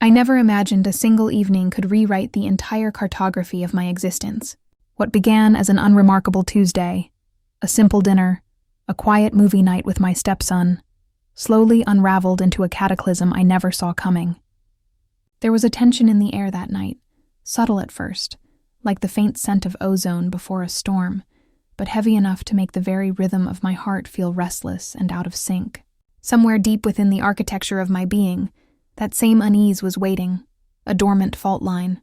I never imagined a single evening could rewrite the entire cartography of my existence. What began as an unremarkable Tuesday, a simple dinner, a quiet movie night with my stepson, slowly unraveled into a cataclysm I never saw coming. There was a tension in the air that night, subtle at first, like the faint scent of ozone before a storm, but heavy enough to make the very rhythm of my heart feel restless and out of sync. Somewhere deep within the architecture of my being, that same unease was waiting, a dormant fault line.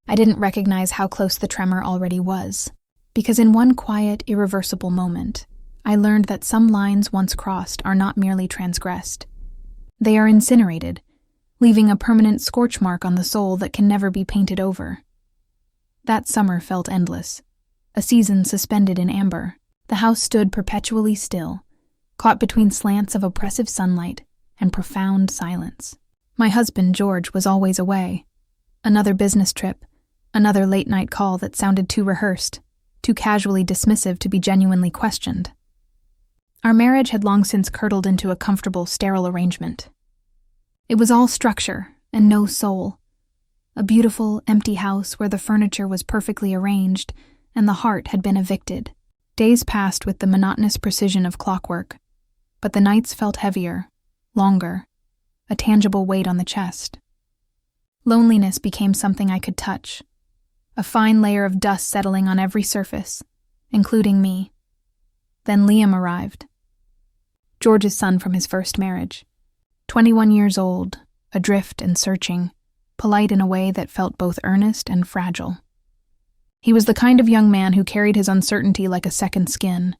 I didn't recognize how close the tremor already was, because in one quiet, irreversible moment, I learned that some lines once crossed are not merely transgressed. They are incinerated, leaving a permanent scorch mark on the soul that can never be painted over. That summer felt endless, a season suspended in amber. The house stood perpetually still, caught between slants of oppressive sunlight and profound silence. My husband, George, was always away. Another business trip, another late-night call that sounded too rehearsed, too casually dismissive to be genuinely questioned. Our marriage had long since curdled into a comfortable, sterile arrangement. It was all structure and no soul. A beautiful, empty house where the furniture was perfectly arranged and the heart had been evicted. Days passed with the monotonous precision of clockwork, but the nights felt heavier, longer, a tangible weight on the chest. Loneliness became something I could touch, a fine layer of dust settling on every surface, including me. Then Liam arrived. George's son from his first marriage. 21 years old, adrift and searching, polite in a way that felt both earnest and fragile. He was the kind of young man who carried his uncertainty like a second skin,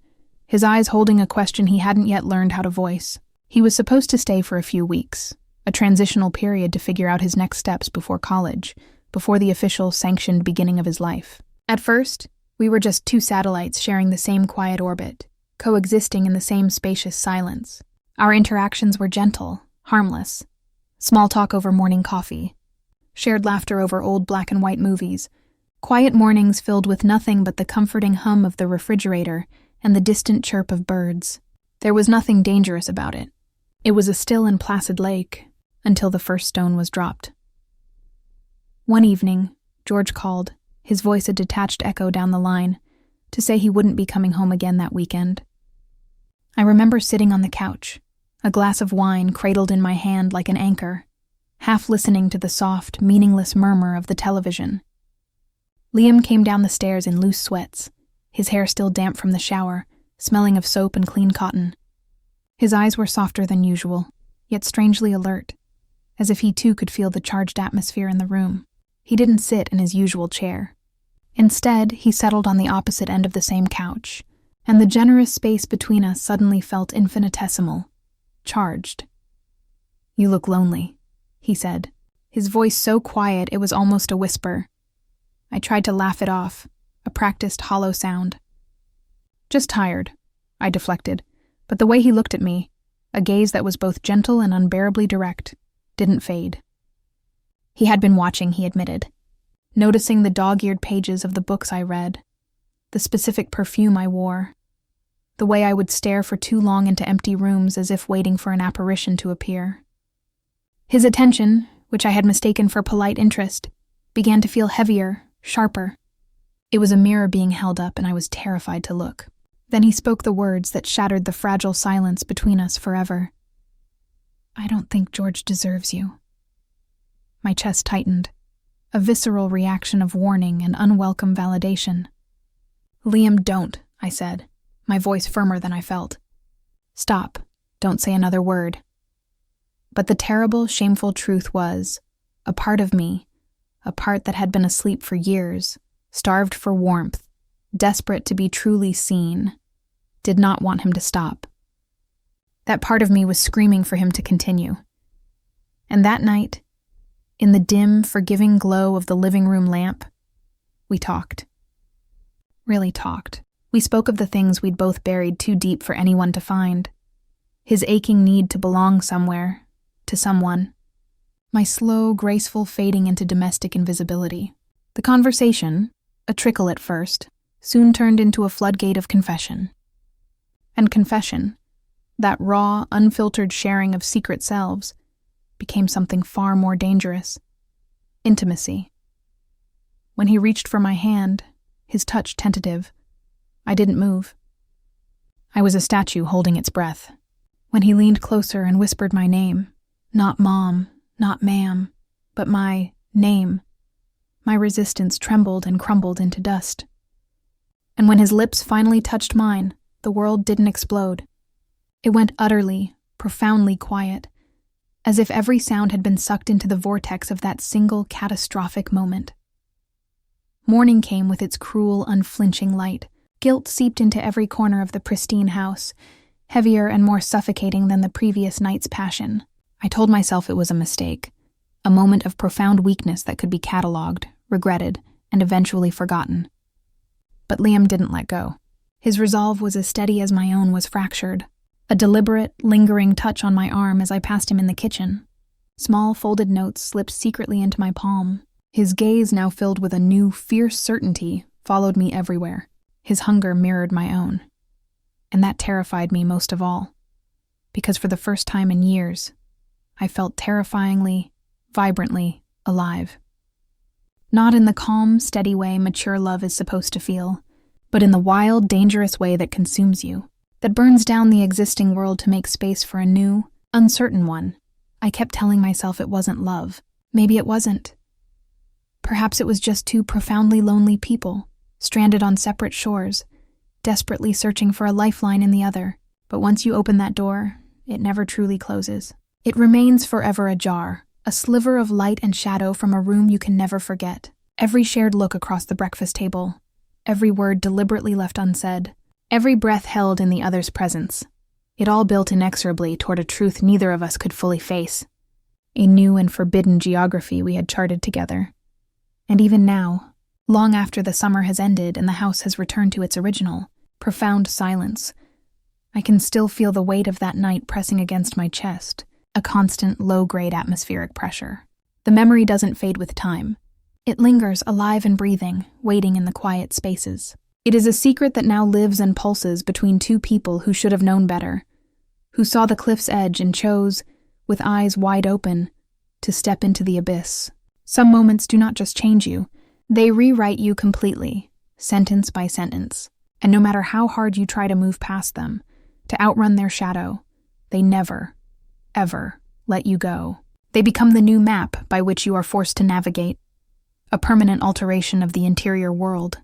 his eyes holding a question he hadn't yet learned how to voice. He was supposed to stay for a few weeks, a transitional period to figure out his next steps before college, before the official, sanctioned beginning of his life. At first, we were just two satellites sharing the same quiet orbit, coexisting in the same spacious silence. Our interactions were gentle, harmless. Small talk over morning coffee. Shared laughter over old black and white movies. Quiet mornings filled with nothing but the comforting hum of the refrigerator and the distant chirp of birds. There was nothing dangerous about it. It was a still and placid lake, until the first stone was dropped. One evening, George called, his voice a detached echo down the line, to say he wouldn't be coming home again that weekend. I remember sitting on the couch, a glass of wine cradled in my hand like an anchor, half listening to the soft, meaningless murmur of the television. Liam came down the stairs in loose sweats, his hair still damp from the shower, smelling of soap and clean cotton. His eyes were softer than usual, yet strangely alert, as if he too could feel the charged atmosphere in the room. He didn't sit in his usual chair. Instead, he settled on the opposite end of the same couch, and the generous space between us suddenly felt infinitesimal, charged. "You look lonely," he said, his voice so quiet it was almost a whisper. I tried to laugh it off, a practiced hollow sound. "Just tired," I deflected, but the way he looked at me, a gaze that was both gentle and unbearably direct, didn't fade. He had been watching, he admitted, noticing the dog-eared pages of the books I read, the specific perfume I wore, the way I would stare for too long into empty rooms as if waiting for an apparition to appear. His attention, which I had mistaken for polite interest, began to feel heavier, sharper. It was a mirror being held up, and I was terrified to look. Then he spoke the words that shattered the fragile silence between us forever. "I don't think George deserves you." My chest tightened, a visceral reaction of warning and unwelcome validation. "Liam, don't," I said, my voice firmer than I felt. "Stop. Don't say another word." But the terrible, shameful truth was, a part of me, a part that had been asleep for years, starved for warmth, desperate to be truly seen, did not want him to stop. That part of me was screaming for him to continue. And that night, in the dim, forgiving glow of the living room lamp, we talked. Really talked. We spoke of the things we'd both buried too deep for anyone to find. His aching need to belong somewhere, to someone. My slow, graceful fading into domestic invisibility. The conversation, a trickle at first, soon turned into a floodgate of confession. And confession, that raw, unfiltered sharing of secret selves, became something far more dangerous: intimacy. When he reached for my hand, his touch tentative, I didn't move. I was a statue holding its breath. When he leaned closer and whispered my name, not Mom, not Ma'am, but my name, my resistance trembled and crumbled into dust. And when his lips finally touched mine, the world didn't explode. It went utterly, profoundly quiet, as if every sound had been sucked into the vortex of that single catastrophic moment. Morning came with its cruel, unflinching light. Guilt seeped into every corner of the pristine house, heavier and more suffocating than the previous night's passion. I told myself it was a mistake, a moment of profound weakness that could be catalogued, regretted, and eventually forgotten. But Liam didn't let go. His resolve was as steady as my own was fractured. A deliberate, lingering touch on my arm as I passed him in the kitchen. Small folded notes slipped secretly into my palm. His gaze, now filled with a new, fierce certainty, followed me everywhere. His hunger mirrored my own. And that terrified me most of all, because for the first time in years, I felt terrifyingly, vibrantly alive. Not in the calm, steady way mature love is supposed to feel, but in the wild, dangerous way that consumes you, that burns down the existing world to make space for a new, uncertain one. I kept telling myself it wasn't love. Maybe it wasn't. Perhaps it was just two profoundly lonely people, stranded on separate shores, desperately searching for a lifeline in the other. But once you open that door, it never truly closes. It remains forever ajar, a sliver of light and shadow from a room you can never forget. Every shared look across the breakfast table, every word deliberately left unsaid, every breath held in the other's presence. It all built inexorably toward a truth neither of us could fully face. A new and forbidden geography we had charted together. And even now, long after the summer has ended and the house has returned to its original, profound silence, I can still feel the weight of that night pressing against my chest, a constant low-grade atmospheric pressure. The memory doesn't fade with time. It lingers alive and breathing, waiting in the quiet spaces. It is a secret that now lives and pulses between two people who should have known better, who saw the cliff's edge and chose, with eyes wide open, to step into the abyss. Some moments do not just change you, they rewrite you completely, sentence by sentence. And no matter how hard you try to move past them, to outrun their shadow, they never, ever let you go. They become the new map by which you are forced to navigate, a permanent alteration of the interior world.